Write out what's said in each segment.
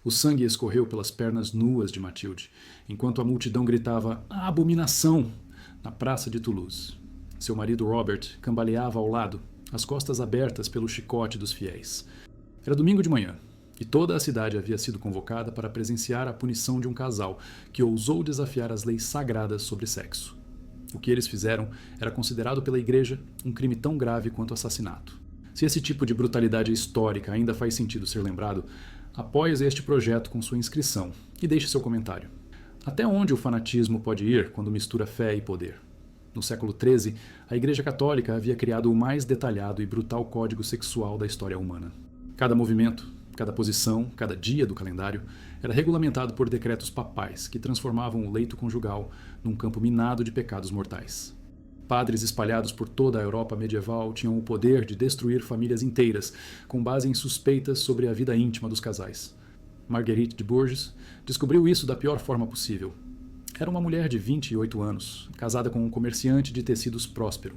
O sangue escorreu pelas pernas nuas de Matilde, enquanto a multidão gritava "abominação" na praça de Toulouse. Seu marido Robert cambaleava ao lado, as costas abertas pelo chicote dos fiéis. Era domingo de manhã, e toda a cidade havia sido convocada para presenciar a punição de um casal que ousou desafiar as leis sagradas sobre sexo. O que eles fizeram era considerado pela Igreja um crime tão grave quanto assassinato. Se esse tipo de brutalidade histórica ainda faz sentido ser lembrado, apoie este projeto com sua inscrição e deixe seu comentário. Até onde o fanatismo pode ir quando mistura fé e poder? No século XIII, a Igreja Católica havia criado o mais detalhado e brutal código sexual da história humana. Cada movimento, cada posição, cada dia do calendário era regulamentado por decretos papais que transformavam o leito conjugal num campo minado de pecados mortais. Padres espalhados por toda a Europa medieval tinham o poder de destruir famílias inteiras com base em suspeitas sobre a vida íntima dos casais. Marguerite de Bourges descobriu isso da pior forma possível. Era uma mulher de 28 anos, casada com um comerciante de tecidos próspero.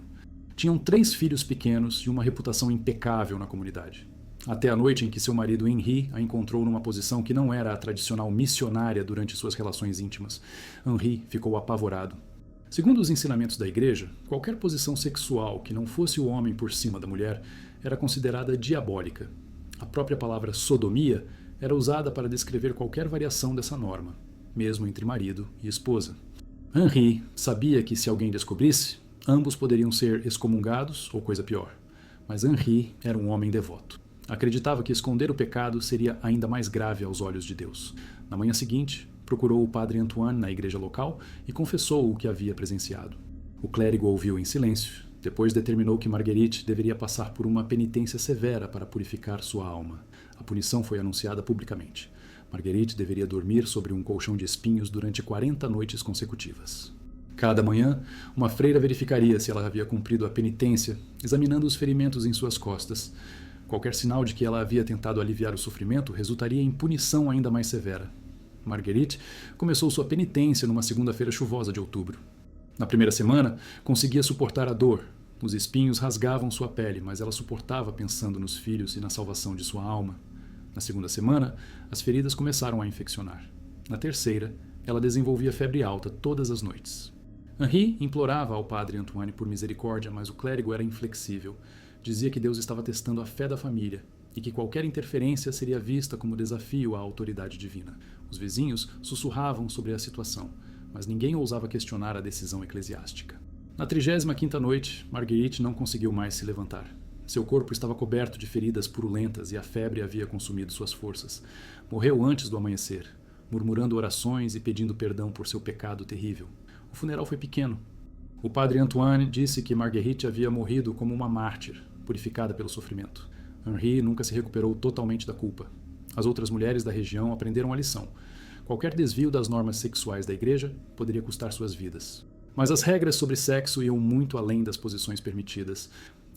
Tinham 3 filhos pequenos e uma reputação impecável na comunidade. Até a noite em que seu marido Henri a encontrou numa posição que não era a tradicional missionária durante suas relações íntimas. Henri ficou apavorado. Segundo os ensinamentos da Igreja, qualquer posição sexual que não fosse o homem por cima da mulher era considerada diabólica. A própria palavra sodomia era usada para descrever qualquer variação dessa norma, mesmo entre marido e esposa. Henri sabia que se alguém descobrisse, ambos poderiam ser excomungados ou coisa pior. Mas Henri era um homem devoto. Acreditava que esconder o pecado seria ainda mais grave aos olhos de Deus. Na manhã seguinte, procurou o padre Antoine na igreja local e confessou o que havia presenciado. O clérigo ouviu em silêncio, depois determinou que Marguerite deveria passar por uma penitência severa para purificar sua alma. A punição foi anunciada publicamente. Marguerite deveria dormir sobre um colchão de espinhos durante 40 noites consecutivas. Cada manhã, uma freira verificaria se ela havia cumprido a penitência, examinando os ferimentos em suas costas. Qualquer sinal de que ela havia tentado aliviar o sofrimento resultaria em punição ainda mais severa. Marguerite começou sua penitência numa segunda-feira chuvosa de outubro. Na primeira semana, conseguia suportar a dor. Os espinhos rasgavam sua pele, mas ela suportava pensando nos filhos e na salvação de sua alma. Na segunda semana, as feridas começaram a infeccionar. Na terceira, ela desenvolvia febre alta todas as noites. Henri implorava ao padre Antoine por misericórdia, mas o clérigo era inflexível. Dizia que Deus estava testando a fé da família e que qualquer interferência seria vista como desafio à autoridade divina. Os vizinhos sussurravam sobre a situação, mas ninguém ousava questionar a decisão eclesiástica. Na 35ª noite, Marguerite não conseguiu mais se levantar. Seu corpo estava coberto de feridas purulentas e a febre havia consumido suas forças. Morreu antes do amanhecer, murmurando orações e pedindo perdão por seu pecado terrível. O funeral foi pequeno. O padre Antoine disse que Marguerite havia morrido como uma mártir, purificada pelo sofrimento. Henri nunca se recuperou totalmente da culpa. As outras mulheres da região aprenderam a lição. Qualquer desvio das normas sexuais da igreja poderia custar suas vidas. Mas as regras sobre sexo iam muito além das posições permitidas.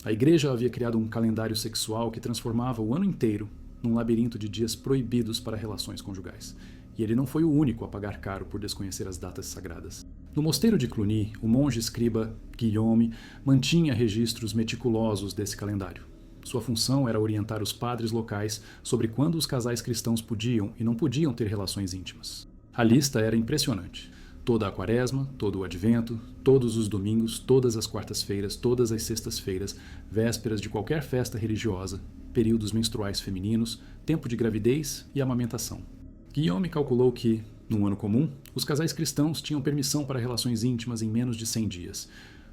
A igreja havia criado um calendário sexual que transformava o ano inteiro num labirinto de dias proibidos para relações conjugais. E ele não foi o único a pagar caro por desconhecer as datas sagradas. No mosteiro de Cluny, o monge escriba Guillaume mantinha registros meticulosos desse calendário. Sua função era orientar os padres locais sobre quando os casais cristãos podiam e não podiam ter relações íntimas. A lista era impressionante. Toda a quaresma, todo o advento, todos os domingos, todas as quartas-feiras, todas as sextas-feiras, vésperas de qualquer festa religiosa, períodos menstruais femininos, tempo de gravidez e amamentação. Guillaume calculou que, num ano comum, os casais cristãos tinham permissão para relações íntimas em menos de 100 dias.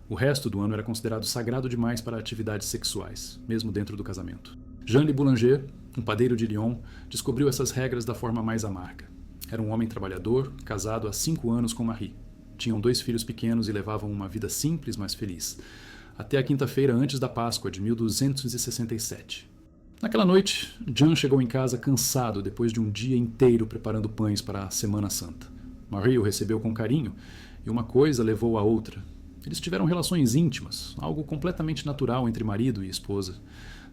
O resto do ano era considerado sagrado demais para atividades sexuais, mesmo dentro do casamento. Jean Le Boulanger, um padeiro de Lyon, descobriu essas regras da forma mais amarga. Era um homem trabalhador, casado há 5 anos com Marie. Tinham 2 filhos pequenos e levavam uma vida simples, mas feliz. Até a quinta-feira antes da Páscoa de 1267. Naquela noite, Jean chegou em casa cansado depois de um dia inteiro preparando pães para a Semana Santa. Marie o recebeu com carinho e uma coisa levou a outra. Eles tiveram relações íntimas, algo completamente natural entre marido e esposa.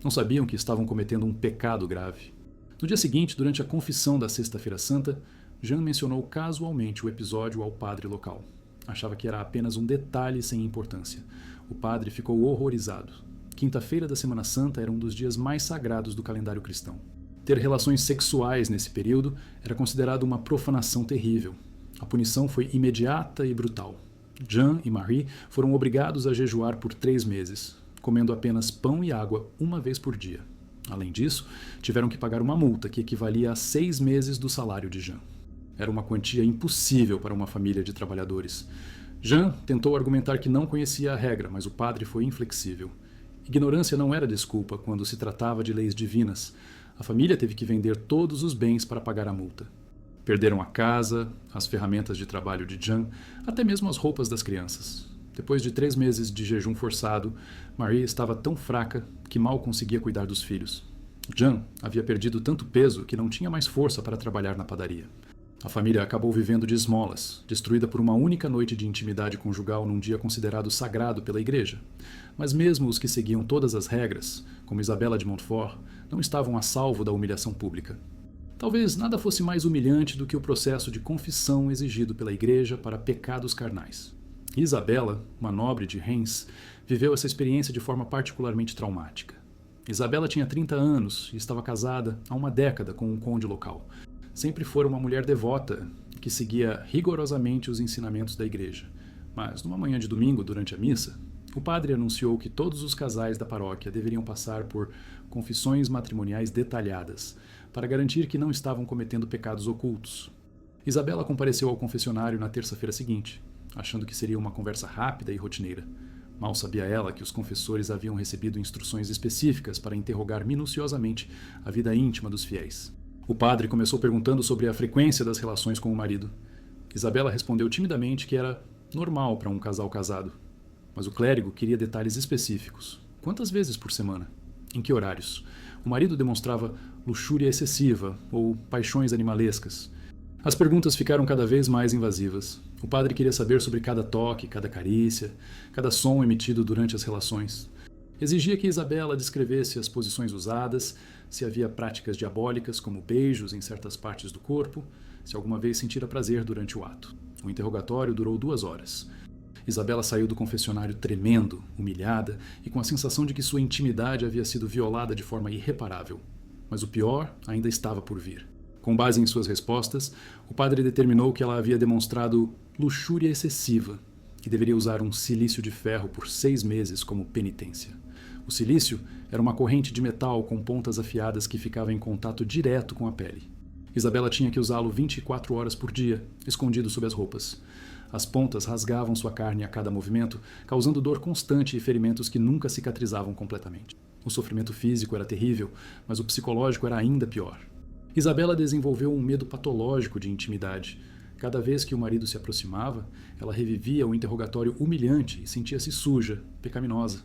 Não sabiam que estavam cometendo um pecado grave. No dia seguinte, durante a confissão da Sexta-feira Santa, Jean mencionou casualmente o episódio ao padre local. Achava que era apenas um detalhe sem importância. O padre ficou horrorizado. Quinta-feira da Semana Santa era um dos dias mais sagrados do calendário cristão. Ter relações sexuais nesse período era considerado uma profanação terrível. A punição foi imediata e brutal. Jean e Marie foram obrigados a jejuar por 3 meses, comendo apenas pão e água uma vez por dia. Além disso, tiveram que pagar uma multa que equivalia a 6 meses do salário de Jean. Era uma quantia impossível para uma família de trabalhadores. Jean tentou argumentar que não conhecia a regra, mas o padre foi inflexível. Ignorância não era desculpa quando se tratava de leis divinas. A família teve que vender todos os bens para pagar a multa. Perderam a casa, as ferramentas de trabalho de Jean, até mesmo as roupas das crianças. Depois de 3 meses de jejum forçado, Marie estava tão fraca que mal conseguia cuidar dos filhos. Jean havia perdido tanto peso que não tinha mais força para trabalhar na padaria. A família acabou vivendo de esmolas, destruída por uma única noite de intimidade conjugal num dia considerado sagrado pela igreja. Mas mesmo os que seguiam todas as regras, como Isabela de Montfort, não estavam a salvo da humilhação pública. Talvez nada fosse mais humilhante do que o processo de confissão exigido pela igreja para pecados carnais. Isabela, uma nobre de Reims, viveu essa experiência de forma particularmente traumática. Isabela tinha 30 anos e estava casada há uma década com um conde local. Sempre fora uma mulher devota que seguia rigorosamente os ensinamentos da igreja. Mas, numa manhã de domingo, durante a missa, o padre anunciou que todos os casais da paróquia deveriam passar por confissões matrimoniais detalhadas, para garantir que não estavam cometendo pecados ocultos. Isabela compareceu ao confessionário na terça-feira seguinte, achando que seria uma conversa rápida e rotineira. Mal sabia ela que os confessores haviam recebido instruções específicas para interrogar minuciosamente a vida íntima dos fiéis. O padre começou perguntando sobre a frequência das relações com o marido. Isabela respondeu timidamente que era normal para um casal casado. Mas o clérigo queria detalhes específicos. Quantas vezes por semana? Em que horários? O marido demonstrava luxúria excessiva ou paixões animalescas. As perguntas ficaram cada vez mais invasivas. O padre queria saber sobre cada toque, cada carícia, cada som emitido durante as relações. Exigia que Isabela descrevesse as posições usadas, se havia práticas diabólicas como beijos em certas partes do corpo, se alguma vez sentira prazer durante o ato. O interrogatório durou 2 horas. Isabela saiu do confessionário tremendo, humilhada e com a sensação de que sua intimidade havia sido violada de forma irreparável. Mas o pior ainda estava por vir. Com base em suas respostas, o padre determinou que ela havia demonstrado luxúria excessiva e deveria usar um cilício de ferro por 6 meses como penitência. O cilício era uma corrente de metal com pontas afiadas que ficava em contato direto com a pele. Isabela tinha que usá-lo 24 horas por dia, escondido sob as roupas. As pontas rasgavam sua carne a cada movimento, causando dor constante e ferimentos que nunca cicatrizavam completamente. O sofrimento físico era terrível, mas o psicológico era ainda pior. Isabela desenvolveu um medo patológico de intimidade. Cada vez que o marido se aproximava, ela revivia o interrogatório humilhante e sentia-se suja, pecaminosa.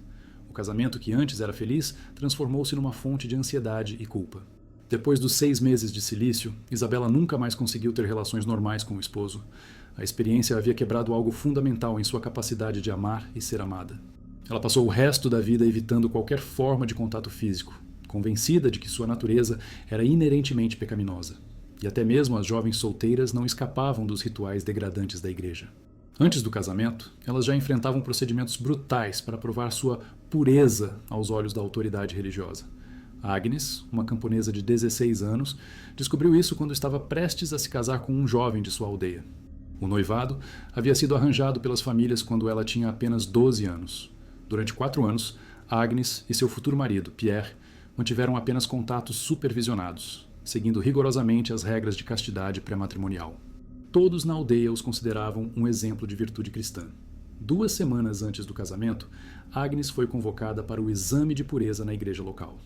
O casamento, que antes era feliz, transformou-se numa fonte de ansiedade e culpa. Depois dos 6 meses de cilício, Isabela nunca mais conseguiu ter relações normais com o esposo. A experiência havia quebrado algo fundamental em sua capacidade de amar e ser amada. Ela passou o resto da vida evitando qualquer forma de contato físico, convencida de que sua natureza era inerentemente pecaminosa. E até mesmo as jovens solteiras não escapavam dos rituais degradantes da igreja. Antes do casamento, elas já enfrentavam procedimentos brutais para provar sua pureza aos olhos da autoridade religiosa. Agnes, uma camponesa de 16 anos, descobriu isso quando estava prestes a se casar com um jovem de sua aldeia. O noivado havia sido arranjado pelas famílias quando ela tinha apenas 12 anos. Durante 4 anos, Agnes e seu futuro marido, Pierre, mantiveram apenas contatos supervisionados, seguindo rigorosamente as regras de castidade pré-matrimonial. Todos na aldeia os consideravam um exemplo de virtude cristã. 2 semanas antes do casamento, Agnes foi convocada para o exame de pureza na igreja local.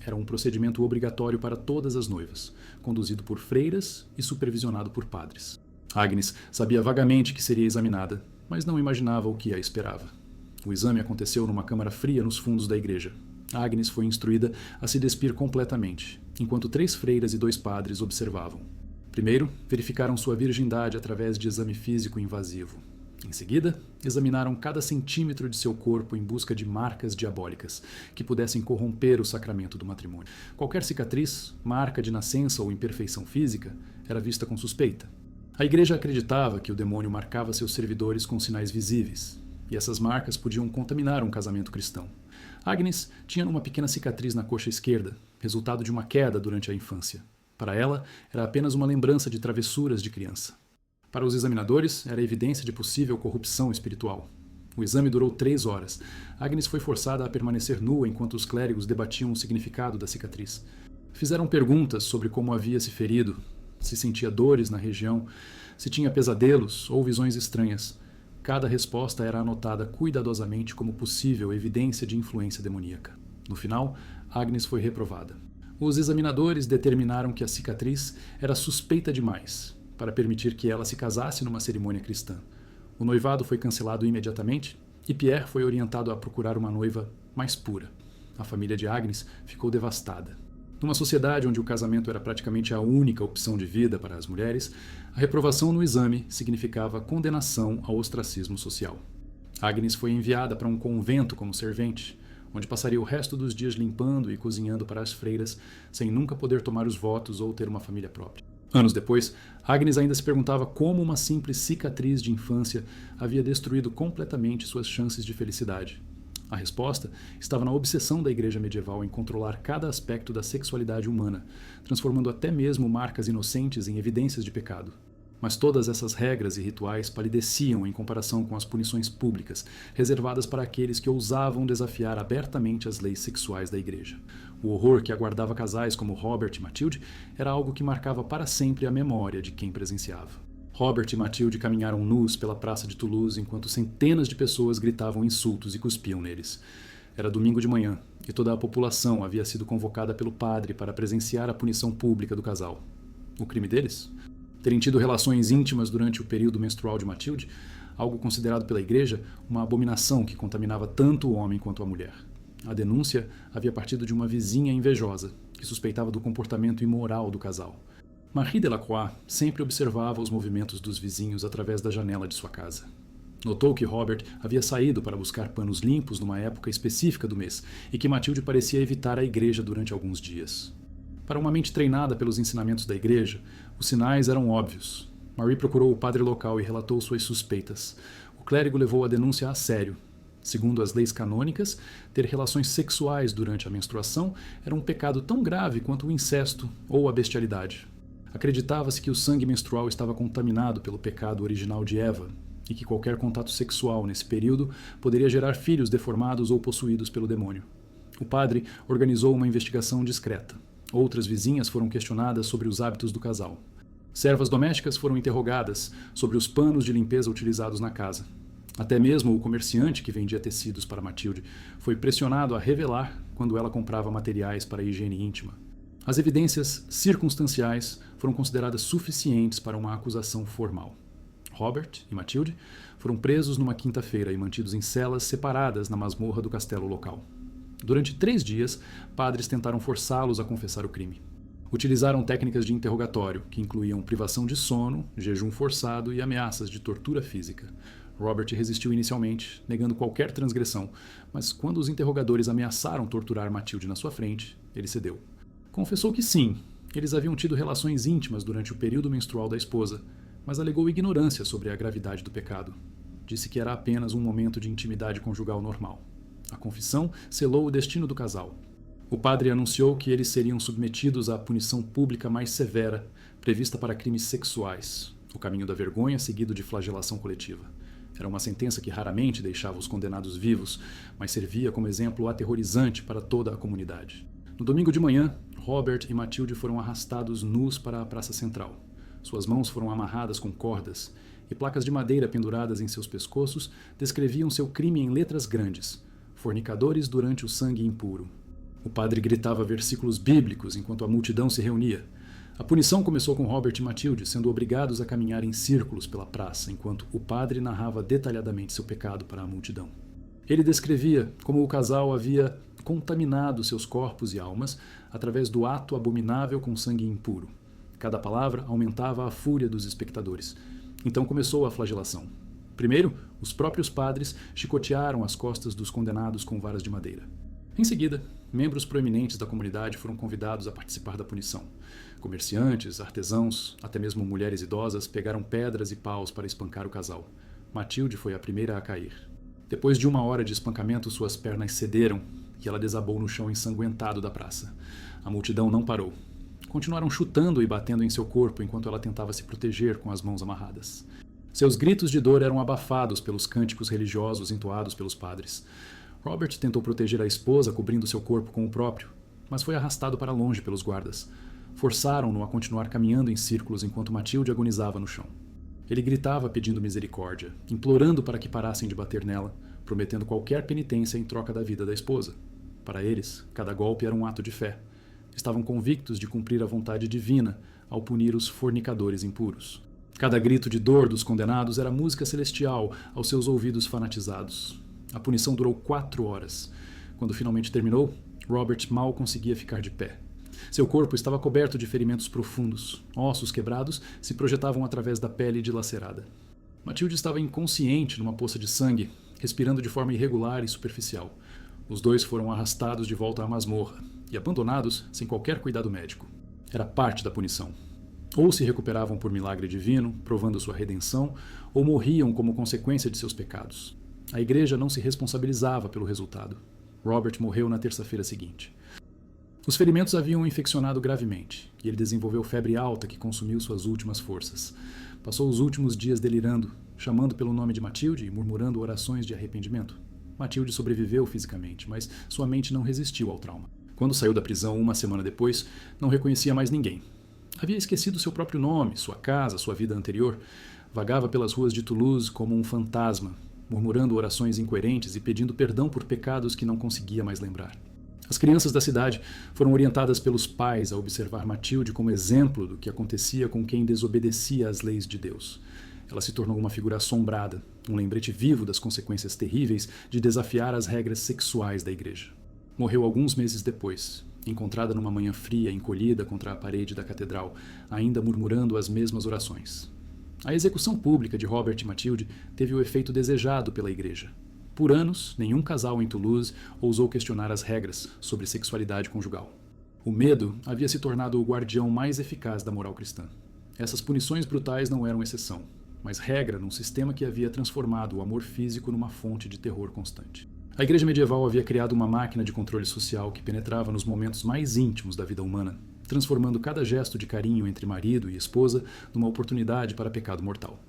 Era um procedimento obrigatório para todas as noivas, conduzido por freiras e supervisionado por padres. Agnes sabia vagamente que seria examinada, mas não imaginava o que a esperava. O exame aconteceu numa câmara fria nos fundos da igreja. Agnes foi instruída a se despir completamente, enquanto 3 freiras e 2 padres observavam. Primeiro, verificaram sua virgindade através de exame físico invasivo. Em seguida, examinaram cada centímetro de seu corpo em busca de marcas diabólicas que pudessem corromper o sacramento do matrimônio. Qualquer cicatriz, marca de nascença ou imperfeição física era vista com suspeita. A igreja acreditava que o demônio marcava seus servidores com sinais visíveis, e essas marcas podiam contaminar um casamento cristão. Agnes tinha uma pequena cicatriz na coxa esquerda, resultado de uma queda durante a infância. Para ela, era apenas uma lembrança de travessuras de criança. Para os examinadores, era evidência de possível corrupção espiritual. O exame durou 3 horas. Agnes foi forçada a permanecer nua enquanto os clérigos debatiam o significado da cicatriz. Fizeram perguntas sobre como havia se ferido, se sentia dores na região, se tinha pesadelos ou visões estranhas. Cada resposta era anotada cuidadosamente como possível evidência de influência demoníaca. No final, Agnes foi reprovada. Os examinadores determinaram que a cicatriz era suspeita demais para permitir que ela se casasse numa cerimônia cristã. O noivado foi cancelado imediatamente e Pierre foi orientado a procurar uma noiva mais pura. A família de Agnes ficou devastada. Numa sociedade onde o casamento era praticamente a única opção de vida para as mulheres, a reprovação no exame significava condenação ao ostracismo social. Agnes foi enviada para um convento como servente, onde passaria o resto dos dias limpando e cozinhando para as freiras, sem nunca poder tomar os votos ou ter uma família própria. Anos depois, Agnes ainda se perguntava como uma simples cicatriz de infância havia destruído completamente suas chances de felicidade. A resposta estava na obsessão da igreja medieval em controlar cada aspecto da sexualidade humana, transformando até mesmo marcas inocentes em evidências de pecado. Mas todas essas regras e rituais palideciam em comparação com as punições públicas, reservadas para aqueles que ousavam desafiar abertamente as leis sexuais da igreja. O horror que aguardava casais como Robert e Matilde era algo que marcava para sempre a memória de quem presenciava. Robert e Matilde caminharam nus pela praça de Toulouse enquanto centenas de pessoas gritavam insultos e cuspiam neles. Era domingo de manhã e toda a população havia sido convocada pelo padre para presenciar a punição pública do casal. O crime deles? Terem tido relações íntimas durante o período menstrual de Matilde, algo considerado pela igreja uma abominação que contaminava tanto o homem quanto a mulher. A denúncia havia partido de uma vizinha invejosa, que suspeitava do comportamento imoral do casal. Marie Delacroix sempre observava os movimentos dos vizinhos através da janela de sua casa. Notou que Robert havia saído para buscar panos limpos numa época específica do mês e que Matilde parecia evitar a igreja durante alguns dias. Para uma mente treinada pelos ensinamentos da igreja, os sinais eram óbvios. Marie procurou o padre local e relatou suas suspeitas. O clérigo levou a denúncia a sério. Segundo as leis canônicas, ter relações sexuais durante a menstruação era um pecado tão grave quanto o incesto ou a bestialidade. Acreditava-se que o sangue menstrual estava contaminado pelo pecado original de Eva e que qualquer contato sexual nesse período poderia gerar filhos deformados ou possuídos pelo demônio. O padre organizou uma investigação discreta. Outras vizinhas foram questionadas sobre os hábitos do casal. Servas domésticas foram interrogadas sobre os panos de limpeza utilizados na casa. Até mesmo o comerciante que vendia tecidos para Matilde foi pressionado a revelar quando ela comprava materiais para a higiene íntima. As evidências circunstanciais foram consideradas suficientes para uma acusação formal. Robert e Matilde foram presos numa quinta-feira e mantidos em celas separadas na masmorra do castelo local. Durante 3 dias, padres tentaram forçá-los a confessar o crime. Utilizaram técnicas de interrogatório, que incluíam privação de sono, jejum forçado e ameaças de tortura física. Robert resistiu inicialmente, negando qualquer transgressão, mas quando os interrogadores ameaçaram torturar Matilde na sua frente, ele cedeu. Confessou que sim, eles haviam tido relações íntimas durante o período menstrual da esposa, mas alegou ignorância sobre a gravidade do pecado. Disse que era apenas um momento de intimidade conjugal normal. A confissão selou o destino do casal. O padre anunciou que eles seriam submetidos à punição pública mais severa, prevista para crimes sexuais, o caminho da vergonha seguido de flagelação coletiva. Era uma sentença que raramente deixava os condenados vivos, mas servia como exemplo aterrorizante para toda a comunidade. No domingo de manhã, Robert e Matilde foram arrastados nus para a praça central. Suas mãos foram amarradas com cordas, e placas de madeira penduradas em seus pescoços descreviam seu crime em letras grandes: fornicadores durante o sangue impuro. O padre gritava versículos bíblicos enquanto a multidão se reunia. A punição começou com Robert e Matilde sendo obrigados a caminhar em círculos pela praça, enquanto o padre narrava detalhadamente seu pecado para a multidão. Ele descrevia como o casal havia contaminado seus corpos e almas através do ato abominável com sangue impuro. Cada palavra aumentava a fúria dos espectadores. Então começou a flagelação. Primeiro, os próprios padres chicotearam as costas dos condenados com varas de madeira. Em seguida, membros proeminentes da comunidade foram convidados a participar da punição. Comerciantes, artesãos, até mesmo mulheres idosas pegaram pedras e paus para espancar o casal. Matilde foi a primeira a cair. Depois de 1 hora de espancamento, suas pernas cederam e ela desabou no chão ensanguentado da praça. A multidão não parou. Continuaram chutando e batendo em seu corpo enquanto ela tentava se proteger com as mãos amarradas. Seus gritos de dor eram abafados pelos cânticos religiosos entoados pelos padres. Robert tentou proteger a esposa cobrindo seu corpo com o próprio, mas foi arrastado para longe pelos guardas. Forçaram-no a continuar caminhando em círculos enquanto Matilde agonizava no chão. Ele gritava pedindo misericórdia, implorando para que parassem de bater nela, prometendo qualquer penitência em troca da vida da esposa. Para eles, cada golpe era um ato de fé. Estavam convictos de cumprir a vontade divina ao punir os fornicadores impuros. Cada grito de dor dos condenados era música celestial aos seus ouvidos fanatizados. A punição durou 4 horas. Quando finalmente terminou, Robert mal conseguia ficar de pé. Seu corpo estava coberto de ferimentos profundos. Ossos quebrados se projetavam através da pele dilacerada. Matilde estava inconsciente numa poça de sangue, respirando de forma irregular e superficial. Os dois foram arrastados de volta à masmorra e abandonados sem qualquer cuidado médico. Era parte da punição. Ou se recuperavam por milagre divino, provando sua redenção, ou morriam como consequência de seus pecados. A igreja não se responsabilizava pelo resultado. Robert morreu na terça-feira seguinte. Os ferimentos haviam o infeccionado gravemente, e ele desenvolveu febre alta que consumiu suas últimas forças. Passou os últimos dias delirando, chamando pelo nome de Matilde e murmurando orações de arrependimento. Matilde sobreviveu fisicamente, mas sua mente não resistiu ao trauma. Quando saiu da prisão 1 semana depois, não reconhecia mais ninguém. Havia esquecido seu próprio nome, sua casa, sua vida anterior. Vagava pelas ruas de Toulouse como um fantasma, murmurando orações incoerentes e pedindo perdão por pecados que não conseguia mais lembrar. As crianças da cidade foram orientadas pelos pais a observar Matilde como exemplo do que acontecia com quem desobedecia às leis de Deus. Ela se tornou uma figura assombrada, um lembrete vivo das consequências terríveis de desafiar as regras sexuais da igreja. Morreu alguns meses depois, encontrada numa manhã fria, encolhida contra a parede da catedral, ainda murmurando as mesmas orações. A execução pública de Robert e Matilde teve o efeito desejado pela igreja. Por anos, nenhum casal em Toulouse ousou questionar as regras sobre sexualidade conjugal. O medo havia se tornado o guardião mais eficaz da moral cristã. Essas punições brutais não eram exceção, mas regra num sistema que havia transformado o amor físico numa fonte de terror constante. A igreja medieval havia criado uma máquina de controle social que penetrava nos momentos mais íntimos da vida humana, transformando cada gesto de carinho entre marido e esposa numa oportunidade para pecado mortal.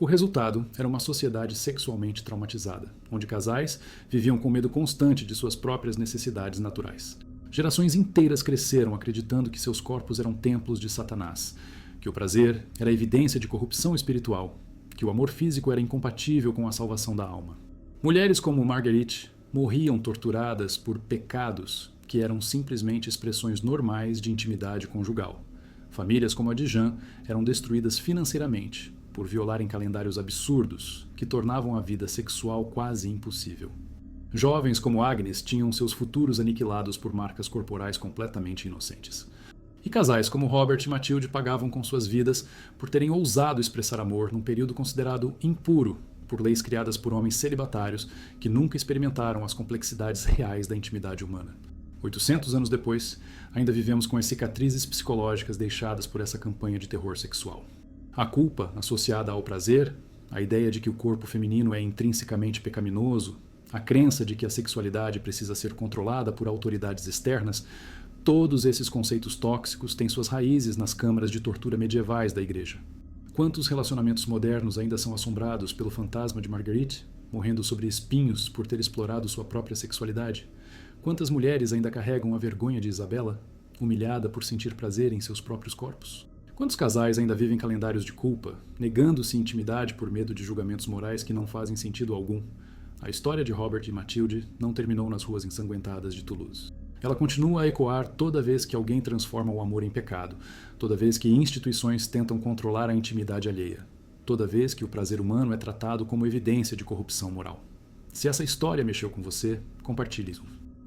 O resultado era uma sociedade sexualmente traumatizada, onde casais viviam com medo constante de suas próprias necessidades naturais. Gerações inteiras cresceram acreditando que seus corpos eram templos de Satanás, que o prazer era evidência de corrupção espiritual, que o amor físico era incompatível com a salvação da alma. Mulheres como Marguerite morriam torturadas por pecados que eram simplesmente expressões normais de intimidade conjugal. Famílias como a de Jean eram destruídas financeiramente por violarem calendários absurdos que tornavam a vida sexual quase impossível. Jovens como Agnes tinham seus futuros aniquilados por marcas corporais completamente inocentes. E casais como Robert e Matilde pagavam com suas vidas por terem ousado expressar amor num período considerado impuro por leis criadas por homens celibatários que nunca experimentaram as complexidades reais da intimidade humana. 800 anos depois, ainda vivemos com as cicatrizes psicológicas deixadas por essa campanha de terror sexual. A culpa associada ao prazer, a ideia de que o corpo feminino é intrinsecamente pecaminoso, a crença de que a sexualidade precisa ser controlada por autoridades externas, todos esses conceitos tóxicos têm suas raízes nas câmaras de tortura medievais da igreja. Quantos relacionamentos modernos ainda são assombrados pelo fantasma de Marguerite, morrendo sobre espinhos por ter explorado sua própria sexualidade? Quantas mulheres ainda carregam a vergonha de Isabela, humilhada por sentir prazer em seus próprios corpos? Quantos casais ainda vivem calendários de culpa, negando-se intimidade por medo de julgamentos morais que não fazem sentido algum? A história de Robert e Matilde não terminou nas ruas ensanguentadas de Toulouse. Ela continua a ecoar toda vez que alguém transforma o amor em pecado, toda vez que instituições tentam controlar a intimidade alheia, toda vez que o prazer humano é tratado como evidência de corrupção moral. Se essa história mexeu com você, compartilhe-o.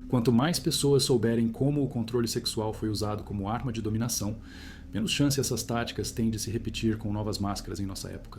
Quanto mais pessoas souberem como o controle sexual foi usado como arma de dominação, menos chance essas táticas têm de se repetir com novas máscaras em nossa época.